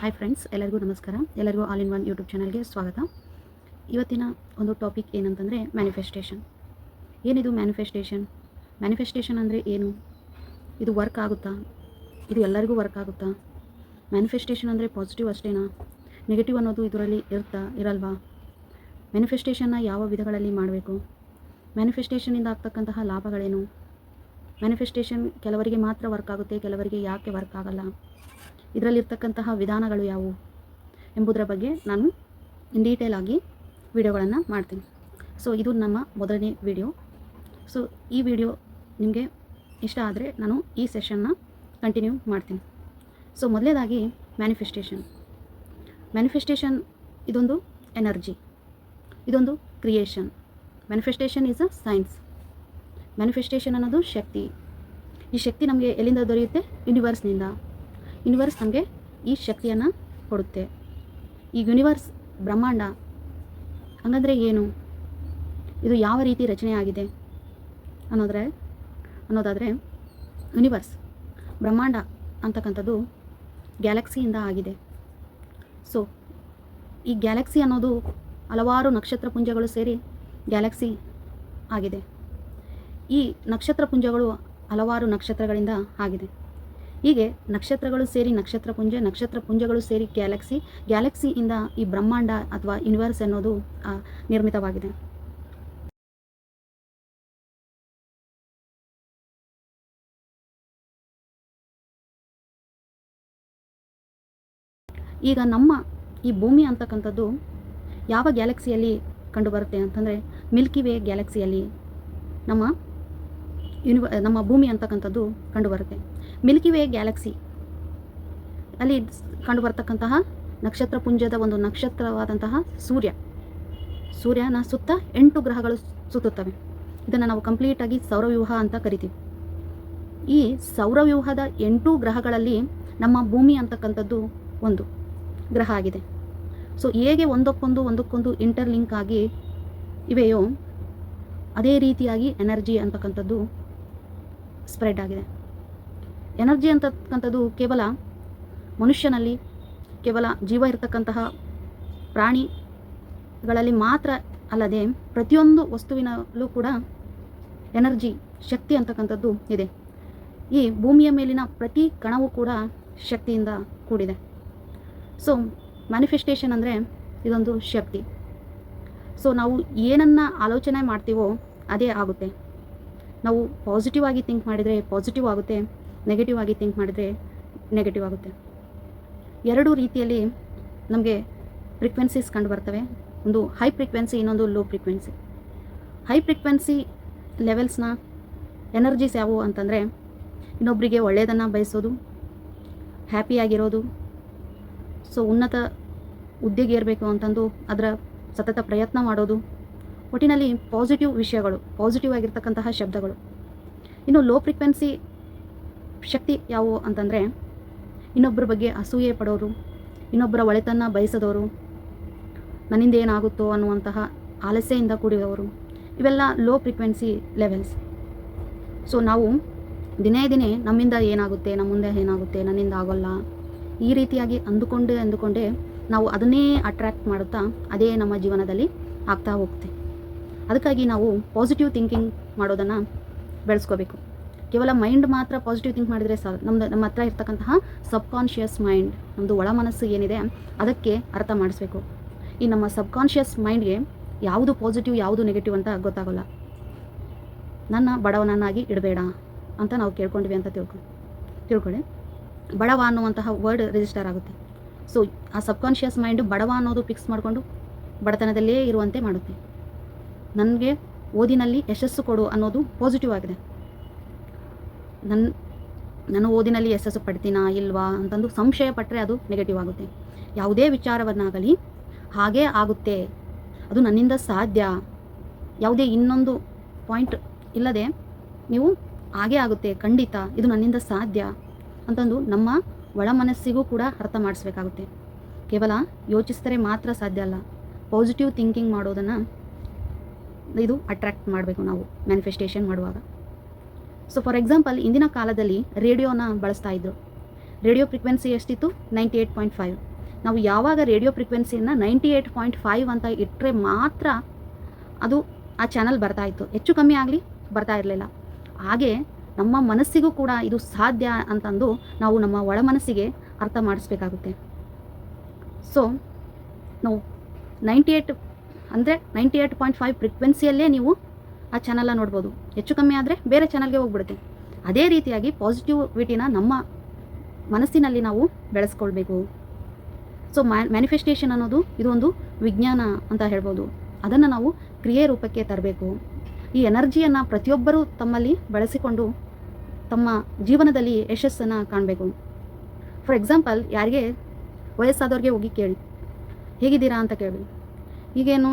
Hi friends, ಎಲ್ಲರಿಗೂ ನಮಸ್ಕಾರ. ಎಲ್ಲರಿಗೂ ಆಲ್ ಇನ್ ಒನ್ ಯೂಟ್ಯೂಬ್ ಚಾನಲ್ಗೆ ಸ್ವಾಗತ. ಇವತ್ತಿನ ಒಂದು ಟಾಪಿಕ್ ಏನಂತಂದರೆ ಮ್ಯಾನಿಫೆಸ್ಟೇಷನ್. ಏನಿದು ಮ್ಯಾನಿಫೆಸ್ಟೇಷನ್? ಮ್ಯಾನಿಫೆಸ್ಟೇಷನ್ ಅಂದರೆ ಏನು? ಇದು ವರ್ಕ್ ಆಗುತ್ತಾ? ಇದು ಎಲ್ಲರಿಗೂ ವರ್ಕ್ ಆಗುತ್ತಾ? ಮ್ಯಾನಿಫೆಸ್ಟೇಷನ್ ಅಂದರೆ ಪಾಸಿಟಿವ್ ಅಷ್ಟೇನಾ? ನೆಗೆಟಿವ್ ಅನ್ನೋದು ಇದರಲ್ಲಿ ಇರಲ್ವಾ? ಮ್ಯಾನಿಫೆಸ್ಟೇಷನ್ನ ಯಾವ ವಿಧಗಳಲ್ಲಿ ಮಾಡಬೇಕು? ಮ್ಯಾನಿಫೆಸ್ಟೇಷನಿಂದ ಆಗ್ತಕ್ಕಂತಹ ಲಾಭಗಳೇನು? ಮ್ಯಾನಿಫೆಸ್ಟೇಷನ್ ಕೆಲವರಿಗೆ ಮಾತ್ರ ವರ್ಕ್ ಆಗುತ್ತೆ, ಕೆಲವರಿಗೆ ಯಾಕೆ ವರ್ಕ್ ಆಗಲ್ಲ? ಇದರಲ್ಲಿರ್ತಕ್ಕಂತಹ ವಿಧಾನಗಳು ಯಾವುವು ಎಂಬುದರ ಬಗ್ಗೆ ನಾನು ಇನ್ ಡೀಟೇಲ್ ಆಗಿ ವಿಡಿಯೋಗಳನ್ನು ಮಾಡ್ತೀನಿ. ಸೊ ಇದು ನಮ್ಮ ಮೊದಲನೇ ವಿಡಿಯೋ. ಸೊ ಈ ವಿಡಿಯೋ ನಿಮಗೆ ಇಷ್ಟ ಆದರೆ ನಾನು ಈ ಸೆಷನ್ನ ಕಂಟಿನ್ಯೂ ಮಾಡ್ತೀನಿ. ಸೊ ಮೊದಲನೇದಾಗಿ ಮ್ಯಾನಿಫೆಸ್ಟೇಷನ್ ಇದೊಂದು ಎನರ್ಜಿ, ಇದೊಂದು creation. Manifestation is a science. Manifestation ಅನ್ನೋದು ಶಕ್ತಿ. ಈ ಶಕ್ತಿ ನಮಗೆ ಎಲ್ಲಿಂದ ದೊರೆಯುತ್ತೆ? ಯೂನಿವರ್ಸ್ನಿಂದ. ಯೂನಿವರ್ಸ್ ನಮಗೆ ಈ ಶಕ್ತಿಯನ್ನು ಕೊಡುತ್ತೆ. ಈ ಯೂನಿವರ್ಸ್ ಬ್ರಹ್ಮಾಂಡ ಹಂಗಂದರೆ ಏನು? ಇದು ಯಾವ ರೀತಿ ರಚನೆ ಆಗಿದೆ ಅನ್ನೋದಾದರೆ ಯೂನಿವರ್ಸ್ ಬ್ರಹ್ಮಾಂಡ ಅಂತಕ್ಕಂಥದ್ದು ಗ್ಯಾಲಕ್ಸಿಯಿಂದ ಆಗಿದೆ. ಸೊ ಈ ಗ್ಯಾಲಕ್ಸಿ ಅನ್ನೋದು ಹಲವಾರು ನಕ್ಷತ್ರ ಪುಂಜಗಳು ಸೇರಿ ಗ್ಯಾಲಕ್ಸಿ ಆಗಿದೆ. ಈ ನಕ್ಷತ್ರ ಪುಂಜಗಳು ಹಲವಾರು ನಕ್ಷತ್ರಗಳಿಂದ ಆಗಿದೆ. ಹೀಗೆ ನಕ್ಷತ್ರಗಳು ಸೇರಿ ನಕ್ಷತ್ರ ಪುಂಜಗಳು ಸೇರಿ ಗ್ಯಾಲಕ್ಸಿಯಿಂದ ಈ ಬ್ರಹ್ಮಾಂಡ ಅಥವಾ ಯೂನಿವರ್ಸ್ ಅನ್ನೋದು ನಿರ್ಮಿತವಾಗಿದೆ. ಈಗ ನಮ್ಮ ಈ ಭೂಮಿ ಅಂತಕ್ಕಂಥದ್ದು ಯಾವ ಗ್ಯಾಲಕ್ಸಿಯಲ್ಲಿ ಕಂಡುಬರುತ್ತೆ ಅಂತಂದರೆ ಮಿಲ್ಕಿ ವೇ ಗ್ಯಾಲಕ್ಸಿಯಲ್ಲಿ ನಮ್ಮ ಭೂಮಿ ಅಂತಕ್ಕಂಥದ್ದು ಕಂಡುಬರುತ್ತೆ. ಮಿಲ್ಕಿ ವೇ ಗ್ಯಾಲಕ್ಸಿ ಅಲ್ಲಿ ಕಂಡುಬರ್ತಕ್ಕಂತಹ ನಕ್ಷತ್ರ ಪುಂಜದ ಒಂದು ನಕ್ಷತ್ರವಾದಂತಹ ಸೂರ್ಯನ ಸುತ್ತ 8 ಗ್ರಹಗಳು ಸುತ್ತುತ್ತವೆ. ಇದನ್ನು ನಾವು ಕಂಪ್ಲೀಟಾಗಿ ಸೌರವ್ಯೂಹ ಅಂತ ಕರಿತೀವಿ. ಈ ಸೌರವ್ಯೂಹದ 8 ಗ್ರಹಗಳಲ್ಲಿ ನಮ್ಮ ಭೂಮಿ ಅಂತಕ್ಕಂಥದ್ದು ಒಂದು ಗ್ರಹ ಆಗಿದೆ. ಸೊ ಹೇಗೆ ಒಂದಕ್ಕೊಂದು ಇಂಟರ್ಲಿಂಕ್ ಆಗಿ ಇವೆಯೋ ಅದೇ ರೀತಿಯಾಗಿ ಎನರ್ಜಿ ಅಂತಕ್ಕಂಥದ್ದು ಸ್ಪ್ರೆಡ್ ಆಗಿದೆ. ಎನರ್ಜಿ ಅಂತಕ್ಕಂಥದ್ದು ಕೇವಲ ಮನುಷ್ಯನಲ್ಲಿ, ಕೇವಲ ಜೀವ ಇರತಕ್ಕಂತಹ ಪ್ರಾಣಿಗಳಲ್ಲಿ ಮಾತ್ರ ಅಲ್ಲದೆ ಪ್ರತಿಯೊಂದು ವಸ್ತುವಿನಲ್ಲೂ ಕೂಡ ಎನರ್ಜಿ, ಶಕ್ತಿ ಅಂತಕ್ಕಂಥದ್ದು ಇದೆ. ಈ ಭೂಮಿಯ ಮೇಲಿನ ಪ್ರತಿ ಕಣವೂ ಕೂಡ ಶಕ್ತಿಯಿಂದ ಕೂಡಿದೆ. ಸೊ ಮ್ಯಾನಿಫೆಸ್ಟೇಷನ್ ಅಂದರೆ ಇದೊಂದು ಶಕ್ತಿ. ಸೊ ನಾವು ಏನನ್ನು ಆಲೋಚನೆ ಮಾಡ್ತೀವೋ ಅದೇ ಆಗುತ್ತೆ. ನಾವು ಪಾಸಿಟಿವ್ ಆಗಿ ಥಿಂಕ್ ಮಾಡಿದರೆ ಪಾಸಿಟಿವ್ ಆಗುತ್ತೆ, ನೆಗೆಟಿವ್ ಆಗಿ ಥಿಂಕ್ ಮಾಡಿದರೆ ನೆಗೆಟಿವ್ ಆಗುತ್ತೆ. 2 ರೀತಿಯಲ್ಲಿ ನಮಗೆ ಫ್ರೀಕ್ವೆನ್ಸೀಸ್ ಕಂಡು ಬರ್ತವೆ. ಒಂದು ಹೈ ಫ್ರೀಕ್ವೆನ್ಸಿ, ಇನ್ನೊಂದು ಲೋ ಫ್ರೀಕ್ವೆನ್ಸಿ. ಹೈ ಫ್ರೀಕ್ವೆನ್ಸಿ ಲೆವೆಲ್ಸ್ನ ಎನರ್ಜೀಸ್ ಯಾವುವು ಅಂತಂದರೆ ಇನ್ನೊಬ್ಬರಿಗೆ ಒಳ್ಳೆಯದನ್ನು ಬಯಸೋದು, ಹ್ಯಾಪಿಯಾಗಿರೋದು, ಸೊ ಉನ್ನತ ಹುದ್ದೆಗೆ ಏರಬೇಕು ಅಂತಂದು ಅದರ ಸತತ ಪ್ರಯತ್ನ ಮಾಡೋದು, ಒಟ್ಟಿನಲ್ಲಿ ಪಾಸಿಟಿವ್ ವಿಷಯಗಳು, ಪಾಸಿಟಿವ್ ಆಗಿರ್ತಕ್ಕಂತಹ ಶಬ್ದಗಳು. ಇನ್ನು ಲೋ ಫ್ರೀಕ್ವೆನ್ಸಿ ಶಕ್ತಿ ಯಾವುವು ಅಂತಂದರೆ ಇನ್ನೊಬ್ಬರ ಬಗ್ಗೆ ಅಸೂಯೆ ಪಡೋರು, ಇನ್ನೊಬ್ಬರ ಒಳಿತನ್ನು ಬಯಸದವರು, ನನ್ನಿಂದ ಏನಾಗುತ್ತೋ ಅನ್ನುವಂತಹ ಆಲಸ್ಯೆಯಿಂದ ಕೂಡಿದವರು, ಇವೆಲ್ಲ ಲೋ ಫ್ರೀಕ್ವೆನ್ಸಿ ಲೆವೆಲ್ಸ್. ಸೊ ನಾವು ದಿನೇ ನಮ್ಮಿಂದ ಏನಾಗುತ್ತೆ, ನಮ್ಮ ಮುಂದೆ ಏನಾಗುತ್ತೆ, ನನ್ನಿಂದ ಆಗೋಲ್ಲ, ಈ ರೀತಿಯಾಗಿ ಅಂದುಕೊಂಡೇ ನಾವು ಅದನ್ನೇ ಅಟ್ರ್ಯಾಕ್ಟ್ ಮಾಡುತ್ತಾ ಅದೇ ನಮ್ಮ ಜೀವನದಲ್ಲಿ ಆಗ್ತಾ ಹೋಗುತ್ತೆ. ಅದಕ್ಕಾಗಿ ನಾವು ಪಾಸಿಟಿವ್ ಥಿಂಕಿಂಗ್ ಮಾಡೋದನ್ನು ಬೆಳೆಸ್ಕೋಬೇಕು. ಕೇವಲ ಮೈಂಡ್ ಮಾತ್ರ ಪಾಸಿಟಿವ್ ಥಿಂಕ್ ಮಾಡಿದರೆ ನಮ್ಮ ಹತ್ರ ಇರ್ತಕ್ಕಂತಹ ಸಬ್ಕಾನ್ಷಿಯಸ್ ಮೈಂಡ್, ನಮ್ಮದು ಒಳ ಮನಸ್ಸು ಏನಿದೆ ಅದಕ್ಕೆ ಅರ್ಥ ಮಾಡಿಸ್ಬೇಕು. ಈ ನಮ್ಮ ಸಬ್ಕಾನ್ಷಿಯಸ್ ಮೈಂಡ್ಗೆ ಯಾವುದು ಪಾಸಿಟಿವ್ ಯಾವುದು ನೆಗೆಟಿವ್ ಅಂತ ಗೊತ್ತಾಗೋಲ್ಲ. ನನ್ನ ಬಡವನನ್ನಾಗಿ ಇಡಬೇಡ ಅಂತ ನಾವು ಕೇಳ್ಕೊಂಡ್ವಿ ಅಂತ ತಿಳ್ಕೊಳ್ಳಿ. ಬಡವ ಅನ್ನುವಂತಹ ವರ್ಡ್ ರಿಜಿಸ್ಟರ್ ಆಗುತ್ತೆ. ಸೊ ಆ ಸಬ್ಕಾನ್ಷಿಯಸ್ ಮೈಂಡು ಬಡವ ಅನ್ನೋದು ಫಿಕ್ಸ್ ಮಾಡಿಕೊಂಡು ಬಡತನದಲ್ಲೇ ಇರುವಂತೆ ಮಾಡುತ್ತೆ. ನನಗೆ ಓದಿನಲ್ಲಿ ಯಶಸ್ಸು ಕೊಡು ಅನ್ನೋದು ಪಾಸಿಟಿವ್ ಆಗಿದೆ. ನಾನು ಓದಿನಲ್ಲಿ ಯಶಸ್ಸು ಪಡ್ತೀನಾ ಇಲ್ವಾ ಅಂತಂದು ಸಂಶಯ ಪಟ್ಟರೆ ಅದು ನೆಗೆಟಿವ್ ಆಗುತ್ತೆ. ಯಾವುದೇ ವಿಚಾರವನ್ನಾಗಲಿ ಹಾಗೇ ಆಗುತ್ತೆ, ಅದು ನನ್ನಿಂದ ಸಾಧ್ಯ, ಯಾವುದೇ ಇನ್ನೊಂದು ಪಾಯಿಂಟ್ ಇಲ್ಲದೆ ನೀವು ಹಾಗೇ ಆಗುತ್ತೆ, ಖಂಡಿತ ಇದು ನನ್ನಿಂದ ಸಾಧ್ಯ ಅಂತಂದು ನಮ್ಮ ಒಳ ಮನಸ್ಸಿಗೂ ಕೂಡ ಅರ್ಥ ಮಾಡಿಸ್ಬೇಕಾಗುತ್ತೆ. ಕೇವಲ ಯೋಚಿಸಿದರೆ ಮಾತ್ರ ಸಾಧ್ಯ ಅಲ್ಲ, ಪಾಸಿಟಿವ್ ಥಿಂಕಿಂಗ್ ಮಾಡೋದನ್ನು ಇದು ಅಟ್ರ್ಯಾಕ್ಟ್ ಮಾಡಬೇಕು ನಾವು ಮ್ಯಾನಿಫೆಸ್ಟೇಷನ್ ಮಾಡುವಾಗ. ಸೊ ಫಾರ್ ಎಕ್ಸಾಂಪಲ್, ಇಂದಿನ ಕಾಲದಲ್ಲಿ ರೇಡಿಯೋನ ಬಳಸ್ತಾ ಇದ್ದರು. ರೇಡಿಯೋ ಫ್ರೀಕ್ವೆನ್ಸಿ ಎಷ್ಟಿತ್ತು? 98.5. ನಾವು ಯಾವಾಗ ರೇಡಿಯೋ ಫ್ರೀಕ್ವೆನ್ಸಿಯನ್ನು 98.5 ಅಂತ ಇಟ್ಟರೆ ಮಾತ್ರ ಅದು ಆ ಚಾನಲ್ ಬರ್ತಾಯಿತ್ತು, ಹೆಚ್ಚು ಕಮ್ಮಿ ಆಗಲಿ ಬರ್ತಾ ಇರಲಿಲ್ಲ. ಹಾಗೆ ನಮ್ಮ ಮನಸ್ಸಿಗೂ ಕೂಡ ಇದು ಸಾಧ್ಯ ಅಂತಂದು ನಾವು ನಮ್ಮ ಒಳ ಮನಸ್ಸಿಗೆ ಅರ್ಥ ಮಾಡಿಸ್ಬೇಕಾಗುತ್ತೆ. ಸೊ ನಾವು 98.5 ಫ್ರೀಕ್ವೆನ್ಸಿಯಲ್ಲೇ ನೀವು ಆ ಚಾನಲ್ನ ನೋಡ್ಬೋದು. ಹೆಚ್ಚು ಕಮ್ಮಿ ಆದರೆ ಬೇರೆ ಚಾನಲ್ಗೆ ಹೋಗ್ಬಿಡುತ್ತೆ. ಅದೇ ರೀತಿಯಾಗಿ ಪಾಸಿಟಿವಿಟಿನ ನಮ್ಮ ಮನಸ್ಸಿನಲ್ಲಿ ನಾವು ಬೆಳೆಸ್ಕೊಳ್ಬೇಕು. ಸೊ ಮ್ಯಾನಿಫೆಸ್ಟೇಷನ್ ಅನ್ನೋದು ಇದೊಂದು ವಿಜ್ಞಾನ ಅಂತ ಹೇಳ್ಬೋದು. ಅದನ್ನು ನಾವು ಕ್ರಿಯೆ ರೂಪಕ್ಕೆ ತರಬೇಕು. ಈ ಎನರ್ಜಿಯನ್ನು ಪ್ರತಿಯೊಬ್ಬರೂ ತಮ್ಮಲ್ಲಿ ಬೆಳೆಸಿಕೊಂಡು ತಮ್ಮ ಜೀವನದಲ್ಲಿ ಯಶಸ್ಸನ್ನು ಕಾಣಬೇಕು. ಫಾರ್ ಎಕ್ಸಾಂಪಲ್, ಯಾರಿಗೆ ವಯಸ್ಸಾದವ್ರಿಗೆ ಹೋಗಿ ಕೇಳಿ, ಹೇಗಿದ್ದೀರಾ ಅಂತ ಕೇಳಿ. ಈಗೇನು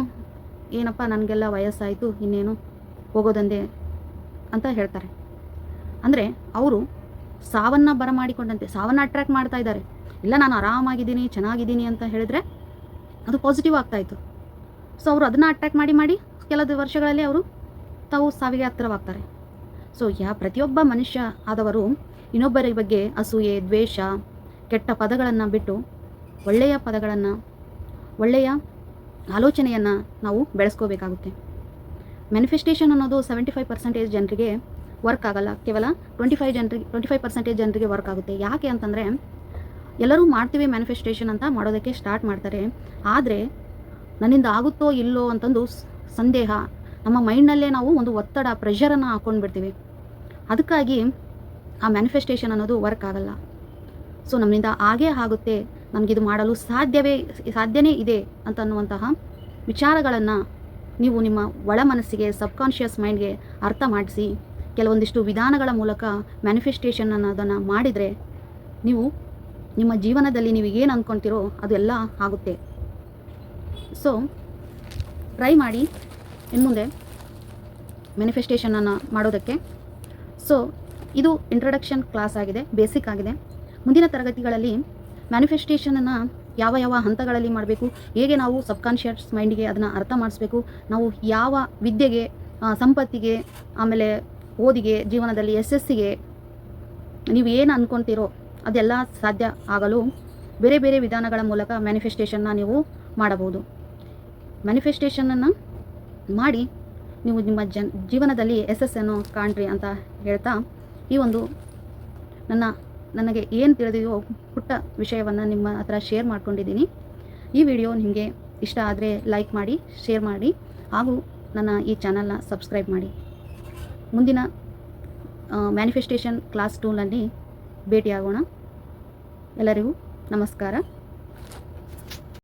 ಏನಪ್ಪ ನನಗೆಲ್ಲ ವಯಸ್ಸಾಯಿತು, ಇನ್ನೇನು ಹೋಗೋದಂದೆ ಅಂತ ಹೇಳ್ತಾರೆ. ಅಂದರೆ ಅವರು ಸಾವನ್ನು ಬರಮಾಡಿಕೊಂಡಂತೆ ಸಾವನ್ನು ಅಟ್ರ್ಯಾಕ್ಟ್ ಮಾಡ್ತಾ ಇದ್ದಾರೆ. ಇಲ್ಲ, ನಾನು ಆರಾಮಾಗಿದ್ದೀನಿ, ಚೆನ್ನಾಗಿದ್ದೀನಿ ಅಂತ ಹೇಳಿದ್ರೆ ಅದು ಪಾಸಿಟಿವ್ ಆಗ್ತಾಯಿತ್ತು. ಸೊ ಅವರು ಅದನ್ನು ಅಟ್ರ್ಯಾಕ್ಟ್ ಮಾಡಿ ಕೆಲವು ವರ್ಷಗಳಲ್ಲಿ ಅವರು ತಾವು ಸಾವಿಗೆ ಹತ್ತಿರವಾಗ್ತಾರೆ. ಸೊ ಪ್ರತಿಯೊಬ್ಬ ಮನುಷ್ಯ ಆದವರು ಇನ್ನೊಬ್ಬರ ಬಗ್ಗೆ ಅಸೂಯೆ, ದ್ವೇಷ, ಕೆಟ್ಟ ಪದಗಳನ್ನು ಬಿಟ್ಟು ಒಳ್ಳೆಯ ಪದಗಳನ್ನು, ಒಳ್ಳೆಯ ಆಲೋಚನೆಯನ್ನು ನಾವು ಬೆಳೆಸ್ಕೋಬೇಕಾಗುತ್ತೆ. ಮ್ಯಾನಿಫೆಸ್ಟೇಷನ್ ಅನ್ನೋದು 75% ಜನರಿಗೆ ವರ್ಕ್ ಆಗಲ್ಲ, ಕೇವಲ 25% ಜನರಿಗೆ ವರ್ಕ್ ಆಗುತ್ತೆ. ಯಾಕೆ ಅಂತಂದರೆ, ಎಲ್ಲರೂ ಮಾಡ್ತೀವಿ ಮ್ಯಾನಿಫೆಸ್ಟೇಷನ್ ಅಂತ ಮಾಡೋದಕ್ಕೆ ಸ್ಟಾರ್ಟ್ ಮಾಡ್ತಾರೆ. ಆದರೆ ನನ್ನಿಂದ ಆಗುತ್ತೋ ಇಲ್ಲೋ ಅಂತಂದು ಸಂದೇಹ, ನಮ್ಮ ಮೈಂಡ್ನಲ್ಲೇ ನಾವು ಒಂದು ಒತ್ತಡ, ಪ್ರೆಷರನ್ನು ಹಾಕ್ಕೊಂಡು ಬಿಡ್ತೀವಿ. ಅದಕ್ಕಾಗಿ ಆ ಮ್ಯಾನಿಫೆಸ್ಟೇಷನ್ ಅನ್ನೋದು ವರ್ಕ್ ಆಗಲ್ಲ. ಸೊ ನಮ್ಮಿಂದ ಆಗೇ ಆಗುತ್ತೆ, ನನಗಿದು ಮಾಡಲು ಸಾಧ್ಯನೇ ಇದೆ ಅಂತನ್ನುವಂತಹ ವಿಚಾರಗಳನ್ನು ನೀವು ನಿಮ್ಮ ಒಳ ಮನಸ್ಸಿಗೆ, ಸಬ್ಕಾನ್ಷಿಯಸ್ ಮೈಂಡ್ಗೆ ಅರ್ಥ ಮಾಡಿಸಿ ಕೆಲವೊಂದಿಷ್ಟು ವಿಧಾನಗಳ ಮೂಲಕ ಮ್ಯಾನಿಫೆಸ್ಟೇಷನ್ ಅನ್ನೋದನ್ನು ಮಾಡಿದರೆ ನೀವು ನಿಮ್ಮ ಜೀವನದಲ್ಲಿ ನೀವು ಏನು ಅಂದ್ಕೊಳ್ತೀರೋ ಅದೆಲ್ಲ ಆಗುತ್ತೆ. ಸೊ ಟ್ರೈ ಮಾಡಿ ಇನ್ಮುಂದೆ ಮ್ಯಾನಿಫೆಸ್ಟೇಷನನ್ನು ಮಾಡೋದಕ್ಕೆ. ಸೊ ಇದು ಇಂಟ್ರಡಕ್ಷನ್ ಕ್ಲಾಸ್ ಆಗಿದೆ, ಬೇಸಿಕ್ ಆಗಿದೆ. ಮುಂದಿನ ತರಗತಿಗಳಲ್ಲಿ ಮ್ಯಾನಿಫೆಸ್ಟೇಷನನ್ನು ಯಾವ ಹಂತಗಳಲ್ಲಿ ಮಾಡಬೇಕು, ಹೇಗೆ ನಾವು ಸಬ್ಕಾನ್ಷಿಯಸ್ ಮೈಂಡಿಗೆ ಅದನ್ನು ಅರ್ಥ ಮಾಡಿಸ್ಬೇಕು, ನಾವು ಯಾವ ವಿದ್ಯೆಗೆ, ಸಂಪತ್ತಿಗೆ, ಆಮೇಲೆ ಓದಿಗೆ, ಜೀವನದಲ್ಲಿ ಯಶಸ್ಸಿಗೆ ನೀವು ಏನು ಅಂದ್ಕೊಳ್ತೀರೋ ಅದೆಲ್ಲ ಸಾಧ್ಯ ಆಗಲು ಬೇರೆ ಬೇರೆ ವಿಧಾನಗಳ ಮೂಲಕ ಮ್ಯಾನಿಫೆಸ್ಟೇಷನ್ನ ನೀವು ಮಾಡಬಹುದು. ಮ್ಯಾನಿಫೆಸ್ಟೇಷನನ್ನು ಮಾಡಿ ನೀವು ನಿಮ್ಮ ಜೀವನದಲ್ಲಿ ಯಶಸ್ಸನ್ನು ಕಾಣ್ರಿ ಅಂತ ಹೇಳ್ತಾ, ಈ ಒಂದು ನನಗೆ ಏನು ತಿಳಿದಿದೆಯೋ ಪುಟ್ಟ ವಿಷಯವನ್ನು ನಿಮ್ಮ ಹತ್ರ ಶೇರ್ ಮಾಡ್ಕೊಂಡಿದ್ದೀನಿ. ಈ ವಿಡಿಯೋ ನಿಮಗೆ ಇಷ್ಟ ಆದರೆ ಲೈಕ್ ಮಾಡಿ, ಶೇರ್ ಮಾಡಿ, ಹಾಗೂ ನನ್ನ ಈ ಚಾನಲ್ನ ಸಬ್ಸ್ಕ್ರೈಬ್ ಮಾಡಿ. ಮುಂದಿನ ಮ್ಯಾನಿಫೆಸ್ಟೇಷನ್ ಕ್ಲಾಸ್ 2ನಲ್ಲಿ ಭೇಟಿಯಾಗೋಣ. ಎಲ್ಲರಿಗೂ ನಮಸ್ಕಾರ.